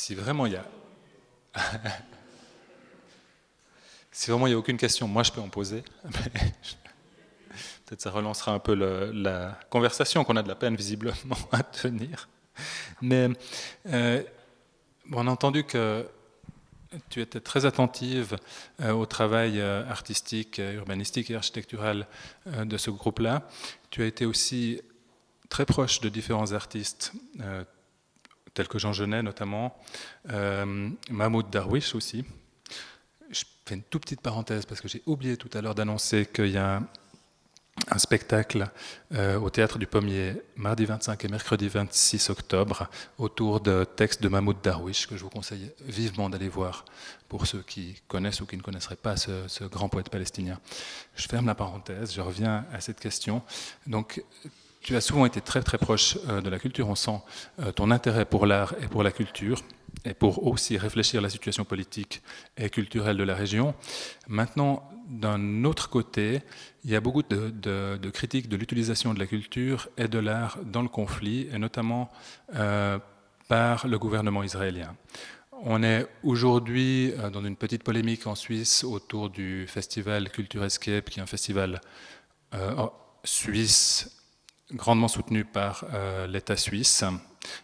si vraiment il y a... si vraiment il n'y a aucune question, moi je peux en poser. Peut-être ça relancera un peu la conversation qu'on a de la peine visiblement à tenir. Mais on a entendu que tu étais très attentive au travail artistique, urbanistique et architectural de ce groupe-là. Tu as été aussi très proche de différents artistes, tels que Jean Genet notamment, Mahmoud Darwish aussi. Je fais une toute petite parenthèse parce que j'ai oublié tout à l'heure d'annoncer qu'il y a un spectacle au Théâtre du Pommier mardi 25 et mercredi 26 octobre autour de textes de Mahmoud Darwish que je vous conseille vivement d'aller voir pour ceux qui connaissent ou qui ne connaisseraient pas ce grand poète palestinien. Je ferme la parenthèse, je reviens à cette question. Donc, tu as souvent été très très proche de la culture, on sent ton intérêt pour l'art et pour la culture et pour aussi réfléchir à la situation politique et culturelle de la région. Maintenant, d'un autre côté, il y a beaucoup de critiques de l'utilisation de la culture et de l'art dans le conflit, et notamment par le gouvernement israélien. On est aujourd'hui dans une petite polémique en Suisse autour du festival Culture Escape, qui est un festival suisse grandement soutenu par l'État suisse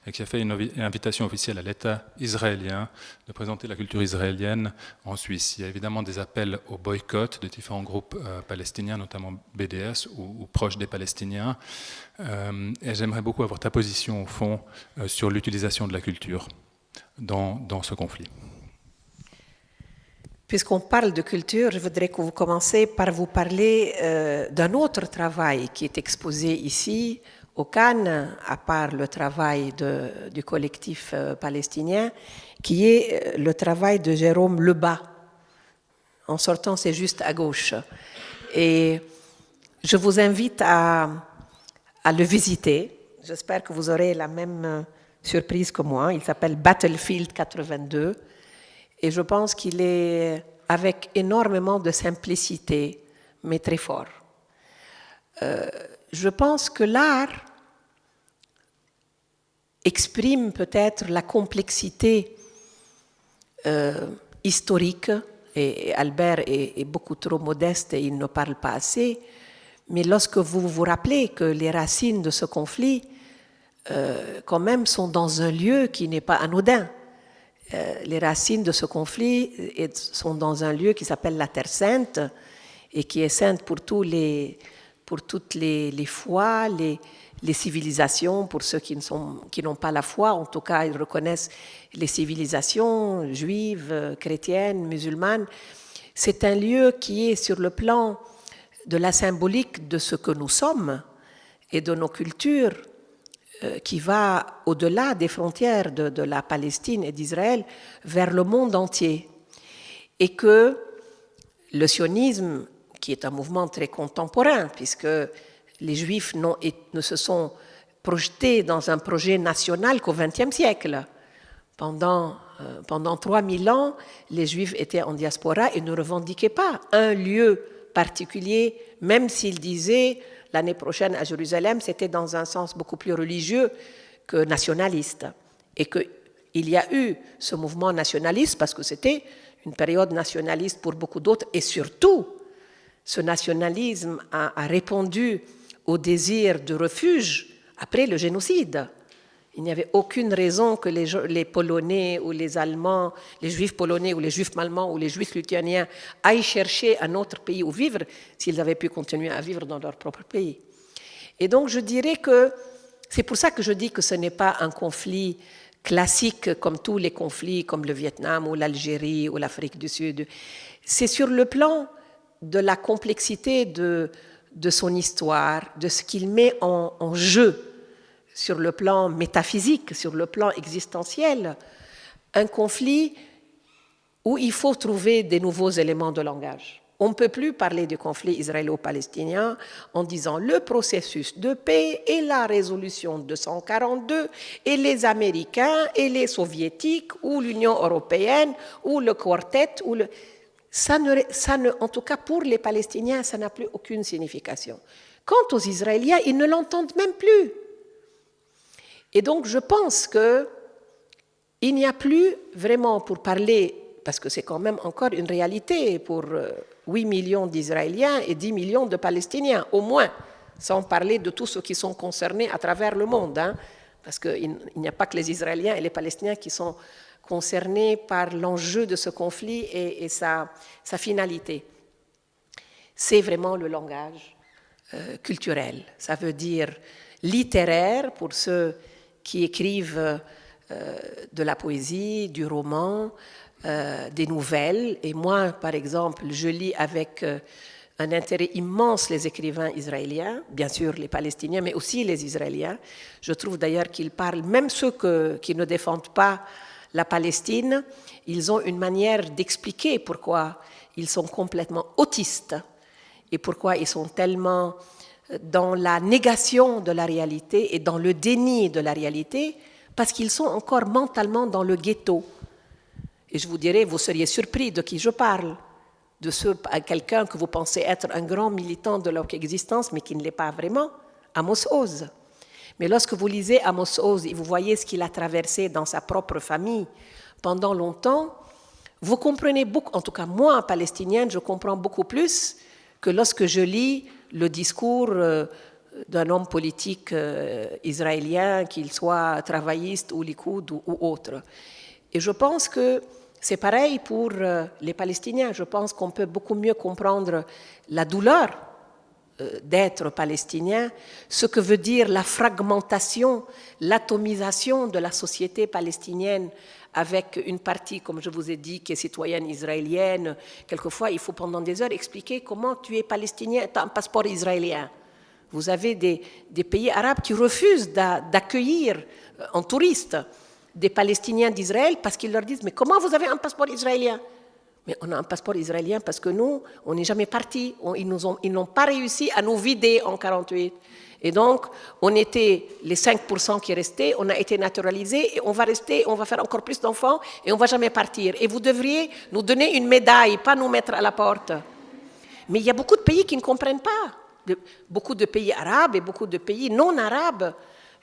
et qui a fait une invitation officielle à l'État israélien de présenter la culture israélienne en Suisse. Il y a évidemment des appels au boycott de différents groupes palestiniens, notamment BDS ou proches des Palestiniens. Et j'aimerais beaucoup avoir ta position au fond sur l'utilisation de la culture dans ce conflit. Puisqu'on parle de culture, je voudrais que vous commenciez par vous parler d'un autre travail qui est exposé ici, au Cannes, à part le travail du collectif palestinien, qui est le travail de Jérôme Lebas. En sortant, c'est juste à gauche. Et je vous invite à le visiter. J'espère que vous aurez la même surprise que moi. Il s'appelle Battlefield 82. Et je pense qu'il est avec énormément de simplicité, mais très fort. Je pense que l'art exprime peut-être la complexité historique, et Albert est beaucoup trop modeste et il ne parle pas assez, mais lorsque vous vous rappelez que les racines de ce conflit, quand même, sont dans un lieu qui n'est pas anodin. Les racines de ce conflit sont dans un lieu qui s'appelle la Terre Sainte et qui est sainte pour toutes les foi, les civilisations, pour ceux qui n'ont pas la foi, en tout cas ils reconnaissent les civilisations juives, chrétiennes, musulmanes. C'est un lieu qui est sur le plan de la symbolique de ce que nous sommes et de nos cultures, qui va au-delà des frontières de la Palestine et d'Israël vers le monde entier. Et que le sionisme, qui est un mouvement très contemporain, puisque les Juifs ne se sont projetés dans un projet national qu'au XXe siècle. Pendant 3000 ans, les Juifs étaient en diaspora et ne revendiquaient pas un lieu particulier, même s'ils disaient l'année prochaine à Jérusalem, c'était dans un sens beaucoup plus religieux que nationaliste. Et qu'il y a eu ce mouvement nationaliste parce que c'était une période nationaliste pour beaucoup d'autres. Et surtout, ce nationalisme a répondu au désir de refuge après le génocide. Il n'y avait aucune raison que les Polonais ou les Allemands, les Juifs polonais ou les Juifs allemands ou les Juifs lituaniens aillent chercher un autre pays où vivre s'ils avaient pu continuer à vivre dans leur propre pays. Et donc je dirais que c'est pour ça que je dis que ce n'est pas un conflit classique comme tous les conflits, comme le Vietnam ou l'Algérie ou l'Afrique du Sud. C'est sur le plan de la complexité de son histoire, de ce qu'il met en jeu, sur le plan métaphysique, sur le plan existentiel, un conflit où il faut trouver des nouveaux éléments de langage. On ne peut plus parler du conflit israélo-palestinien en disant le processus de paix et la résolution 242 et les Américains et les Soviétiques ou l'Union européenne ou le quartet. En tout cas pour les Palestiniens, ça n'a plus aucune signification. Quant aux Israéliens, ils ne l'entendent même plus. Et donc, je pense que Il n'y a plus vraiment, pour parler, parce que c'est quand même encore une réalité pour 8 millions d'Israéliens et 10 millions de Palestiniens, au moins, sans parler de tous ceux qui sont concernés à travers le monde, hein, parce qu'il n'y a pas que les Israéliens et les Palestiniens qui sont concernés par l'enjeu de ce conflit et sa finalité. C'est vraiment le langage culturel. Ça veut dire littéraire pour ceux qui écrivent de la poésie, du roman, des nouvelles. Et moi, par exemple, je lis avec un intérêt immense les écrivains israéliens, bien sûr les Palestiniens, mais aussi les Israéliens. Je trouve d'ailleurs qu'ils parlent, même ceux qui ne défendent pas la Palestine, ils ont une manière d'expliquer pourquoi ils sont complètement autistes et pourquoi ils sont tellement dans la négation de la réalité et dans le déni de la réalité, parce qu'ils sont encore mentalement dans le ghetto. Et je vous dirais, vous seriez surpris de qui je parle, de quelqu'un que vous pensez être un grand militant de leur existence, mais qui ne l'est pas vraiment, Amos Oz. Mais lorsque vous lisez Amos Oz et vous voyez ce qu'il a traversé dans sa propre famille pendant longtemps, vous comprenez beaucoup, en tout cas moi, palestinienne, je comprends beaucoup plus que lorsque je lis le discours d'un homme politique israélien, qu'il soit travailliste ou likoud ou autre. Et je pense que c'est pareil pour les Palestiniens. Je pense qu'on peut beaucoup mieux comprendre la douleur d'être palestinien, ce que veut dire la fragmentation, l'atomisation de la société palestinienne avec une partie, comme je vous ai dit, qui est citoyenne israélienne. Quelquefois, il faut pendant des heures expliquer comment tu es palestinien, tu as un passeport israélien. Vous avez des pays arabes qui refusent d'accueillir en touristes des Palestiniens d'Israël parce qu'ils leur disent « Mais comment vous avez un passeport israélien ?» Mais on a un passeport israélien parce que nous, on n'est jamais partis. Ils n'ont pas réussi à nous vider en 1948. Et donc, on était les 5% qui restaient, on a été naturalisés, et on va rester, on va faire encore plus d'enfants, et on ne va jamais partir. Et vous devriez nous donner une médaille, pas nous mettre à la porte. Mais il y a beaucoup de pays qui ne comprennent pas. Beaucoup de pays arabes et beaucoup de pays non arabes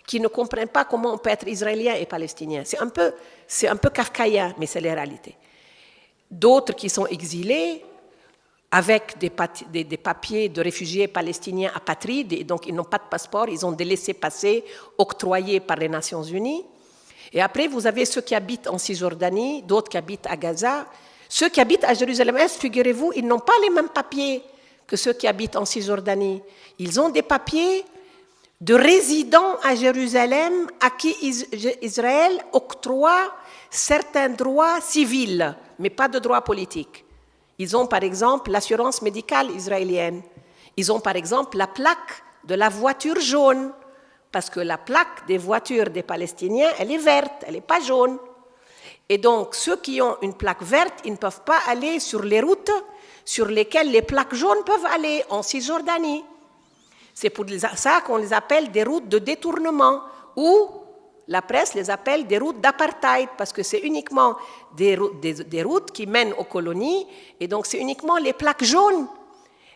qui ne comprennent pas comment on peut être israélien et palestinien. C'est un peu kafkaïen, mais c'est la réalité. D'autres qui sont exilés avec des papiers de réfugiés palestiniens apatrides, et donc ils n'ont pas de passeport, ils ont des laissez-passer octroyés par les Nations Unies. Et après, vous avez ceux qui habitent en Cisjordanie, d'autres qui habitent à Gaza. Ceux qui habitent à Jérusalem-Est, figurez-vous, ils n'ont pas les mêmes papiers que ceux qui habitent en Cisjordanie. Ils ont des papiers de résidents à Jérusalem à qui Israël octroie certains droits civils, mais pas de droits politiques. Ils ont par exemple l'assurance médicale israélienne. Ils ont par exemple la plaque de la voiture jaune, parce que la plaque des voitures des Palestiniens, elle est verte, elle n'est pas jaune. Et donc ceux qui ont une plaque verte, ils ne peuvent pas aller sur les routes sur lesquelles les plaques jaunes peuvent aller en Cisjordanie. C'est pour ça qu'on les appelle des routes de détournement, ou la presse les appelle des routes d'apartheid, parce que c'est uniquement des routes qui mènent aux colonies, et donc c'est uniquement les plaques jaunes.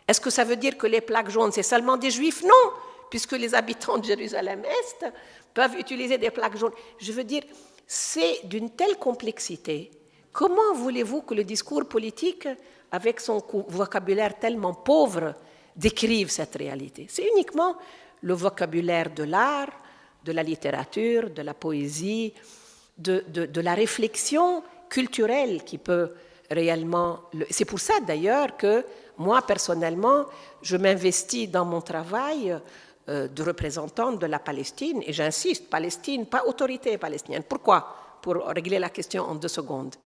Est-ce que ça veut dire que les plaques jaunes, c'est seulement des juifs? Non, puisque les habitants de Jérusalem-Est peuvent utiliser des plaques jaunes. Je veux dire, c'est d'une telle complexité. Comment voulez-vous que le discours politique, avec son vocabulaire tellement pauvre, décrive cette réalité? C'est uniquement le vocabulaire de l'art, de la littérature, de la poésie, de la réflexion culturelle qui peut réellement... C'est pour ça d'ailleurs que moi, personnellement, je m'investis dans mon travail de représentante de la Palestine, et j'insiste, Palestine, pas autorité palestinienne. Pourquoi? Pour régler la question en 2 secondes.